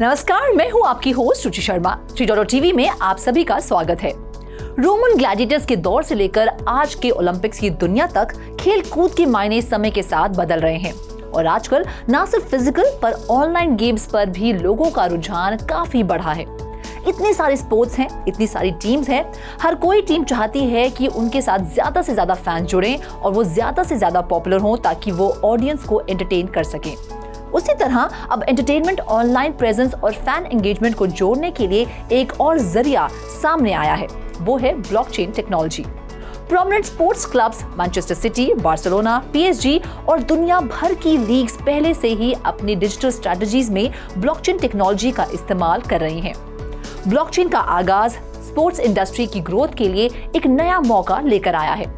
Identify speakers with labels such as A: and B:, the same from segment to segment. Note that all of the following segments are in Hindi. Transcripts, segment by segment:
A: नमस्कार, मैं हूं आपकी होस्ट रुचि शर्मा। टीवी में आप सभी का स्वागत है। रोमन ग्लैडिएटर्स के दौर से लेकर आज के ओलंपिक्स की दुनिया तक खेल कूद के मायने समय के साथ बदल रहे हैं और आजकल न सिर्फ फिजिकल पर ऑनलाइन गेम्स पर भी लोगों का रुझान काफी बढ़ा है। इतने सारे स्पोर्ट्स हैं, इतनी सारी टीम्स हैं, हर कोई टीम चाहती है कि उनके साथ ज्यादा से ज्यादा फैन जुड़ें और वो ज्यादा से ज्यादा पॉपुलर हों ताकि वो ऑडियंस को एंटरटेन कर सकें। उसी तरह अब एंटरटेनमेंट, ऑनलाइन प्रेजेंस और फैन एंगेजमेंट को जोड़ने के लिए एक और जरिया सामने आया है, वो है blockchain technology. Prominent sports clubs Manchester city, Barcelona, PSG और दुनिया भर की लीग्स पहले से ही अपनी डिजिटल स्ट्रेटजीज में ब्लॉकचेन टेक्नोलॉजी का इस्तेमाल कर रही हैं। ब्लॉकचेन का आगाज स्पोर्ट्स इंडस्ट्री की ग्रोथ के लिए एक नया मौका लेकर आया है।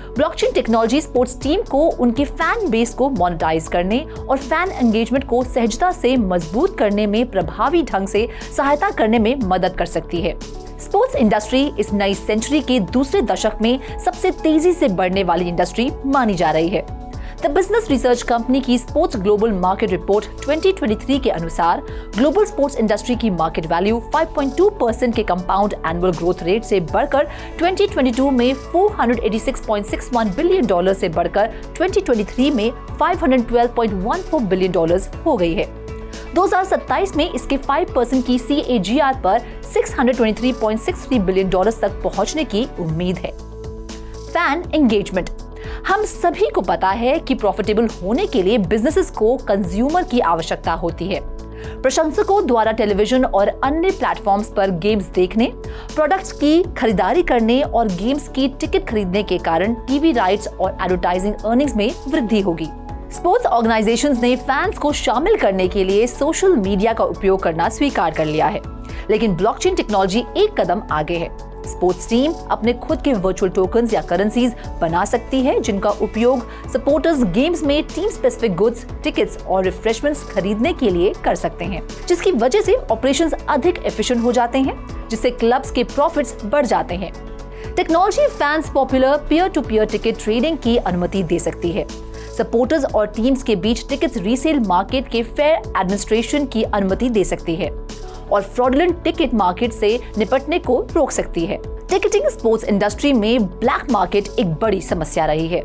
A: ब्लॉकचेन टेक्नोलॉजी स्पोर्ट्स टीम को उनके फैन बेस को मोनेटाइज करने और फैन एंगेजमेंट को सहजता से मजबूत करने में प्रभावी ढंग से सहायता करने में मदद कर सकती है। स्पोर्ट्स इंडस्ट्री इस नई सेंचुरी के दूसरे दशक में सबसे तेजी से बढ़ने वाली इंडस्ट्री मानी जा रही है। द बिजनेस रिसर्च कंपनी की स्पोर्ट्स ग्लोबल मार्केट रिपोर्ट 2023 के अनुसार ग्लोबल स्पोर्ट्स इंडस्ट्री की मार्केट वैल्यू 5.2% के कंपाउंड एनुअल ग्रोथ रेट से बढ़कर 2022 में $486.61 बिलियन से बढ़कर 2023 में $512.14 बिलियन हो गई है। 2027 में इसके 5% की CAGR पर $623.63 बिलियन तक पहुंचने की उम्मीद है। Fan engagement. हम सभी को पता है कि प्रॉफिटेबल होने के लिए बिजनेसेस को कंज्यूमर की आवश्यकता होती है। प्रशंसकों द्वारा टेलीविजन और अन्य प्लेटफॉर्म्स पर गेम्स देखने, प्रोडक्ट्स की खरीदारी करने और गेम्स की टिकट खरीदने के कारण टीवी राइट्स और एडवर्टाइजिंग अर्निंग्स में वृद्धि होगी। स्पोर्ट्स ऑर्गेनाइजेशंस ने फैंस को शामिल करने के लिए सोशल मीडिया का उपयोग करना स्वीकार कर लिया है, लेकिन ब्लॉकचेन टेक्नोलॉजी एक कदम आगे है। स्पोर्ट्स टीम अपने खुद के वर्चुअल टोकन्स या करेंसीज बना सकती है जिनका उपयोग सपोर्टर्स गेम्स में टीम स्पेसिफिक गुड्स, टिकट्स और रिफ्रेशमेंट्स खरीदने के लिए कर सकते हैं, जिसकी वजह से ऑपरेशंस अधिक एफिशिएंट हो जाते हैं, जिससे क्लब्स के प्रॉफिट्स बढ़ जाते हैं। Technology fans popular peer to peer ticket trading की अनुमति दे सकती है, सपोर्टर्स और टीम्स के बीच टिकट्स रीसेल मार्केट के फेयर एडमिनिस्ट्रेशन की अनुमति दे सकती है और फ्रॉडलेंट टिकट मार्केट से निपटने को रोक सकती है। टिकटिंग स्पोर्ट्स इंडस्ट्री में ब्लैक मार्केट एक बड़ी समस्या रही है।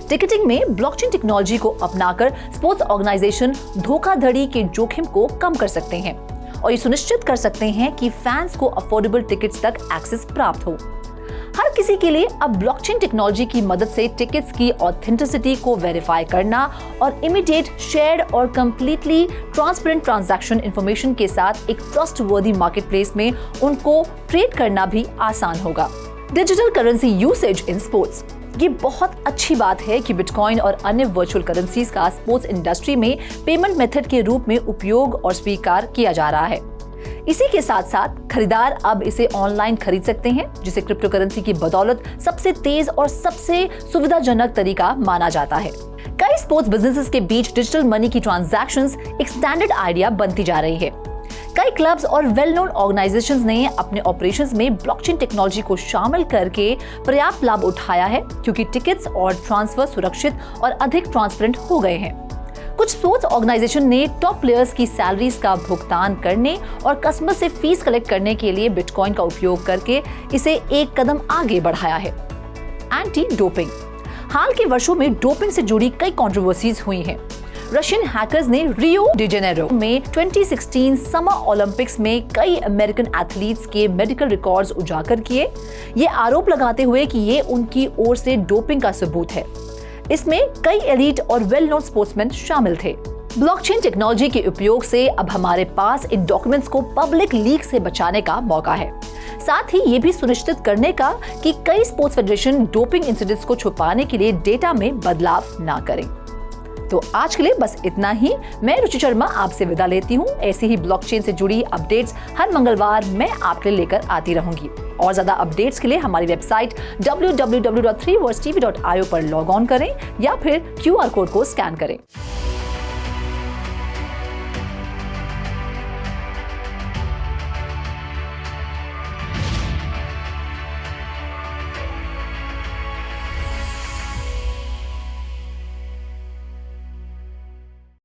A: टिकटिंग में ब्लॉकचेन टेक्नोलॉजी को अपनाकर स्पोर्ट्स ऑर्गेनाइजेशन धोखाधड़ी के जोखिम को कम कर सकते हैं और ये सुनिश्चित कर सकते हैं कि फैंस को अफोर्डेबल टिकट्स तक एक्सेस प्राप्त हो। हर किसी के लिए अब ब्लॉकचेन टेक्नोलॉजी की मदद से टिकट्स की ऑथेंटिसिटी को वेरीफाई करना और इमीडिएट, शेयर्ड और कंप्लीटली ट्रांसपेरेंट ट्रांजैक्शन इंफॉर्मेशन के साथ एक ट्रस्टवर्दी मार्केटप्लेस में उनको ट्रेड करना भी आसान होगा। Digital currency usage in sports. ये बहुत अच्छी बात है कि बिटकॉइन और अन्य वर्चुअल करेंसीज का स्पोर्ट्स इंडस्ट्री में पेमेंट मेथड के रूप में उपयोग और स्वीकार किया जा रहा है। इसी के साथ साथ खरीदार अब इसे ऑनलाइन खरीद सकते हैं, जिसे क्रिप्टो करेंसी की बदौलत सबसे तेज और सबसे सुविधाजनक तरीका माना जाता है। कई स्पोर्ट्स बिजनेसेस के बीच डिजिटल मनी की ट्रांजैक्शंस एक स्टैंडर्ड आइडिया बनती जा रही है। कई क्लब्स और वेल नोन ऑर्गेनाइजेशंस ने अपने ऑपरेशंस में ब्लॉकचेन टेक्नोलॉजी को शामिल करके पर्याप्त लाभ उठाया है, क्योंकि टिकट्स और ट्रांसफर सुरक्षित और अधिक ट्रांसपेरेंट हो गए हैं। कुछ स्पोर्ट्स ऑर्गेनाइजेशन ने टॉप प्लेयर्स की सैलरीज का भुगतान करने और कस्टमर से फीस कलेक्ट करने के लिए बिटकॉइन का उपयोग करके इसे एक कदम आगे बढ़ाया है। Anti doping. हाल के वर्षों में डोपिंग से जुड़ी कई कंट्रोवर्सीज हुई हैं। रशियन हैकर्स ने रियो डी जेनेरो में 2016 समर ओलंपिक्स में कई अमेरिकन एथलीट्स के मेडिकल रिकॉर्ड्स उजागर किए, ये आरोप लगाते हुए कि ये उनकी ओर से डोपिंग का सबूत है। इसमें कई एलीट और वेल नोन स्पोर्ट्समैन शामिल थे। ब्लॉकचेन टेक्नोलॉजी के उपयोग से अब हमारे पास इन डॉक्यूमेंट्स को पब्लिक लीक से बचाने का मौका है, साथ ही ये भी सुनिश्चित करने का कि कई स्पोर्ट्स फेडरेशन डोपिंग इंसिडेंट्स को छुपाने के लिए डेटा में बदलाव ना करें। तो आज के लिए बस इतना ही। मैं रुचि शर्मा आपसे विदा लेती हूँ। ऐसी ही ब्लॉकचेन से जुड़ी अपडेट्स हर मंगलवार मैं आपके लिए लेकर आती रहूंगी। और ज्यादा अपडेट्स के लिए हमारी वेबसाइट www.3wordsTV.io पर लॉग ऑन करें या फिर QR कोड को स्कैन करें।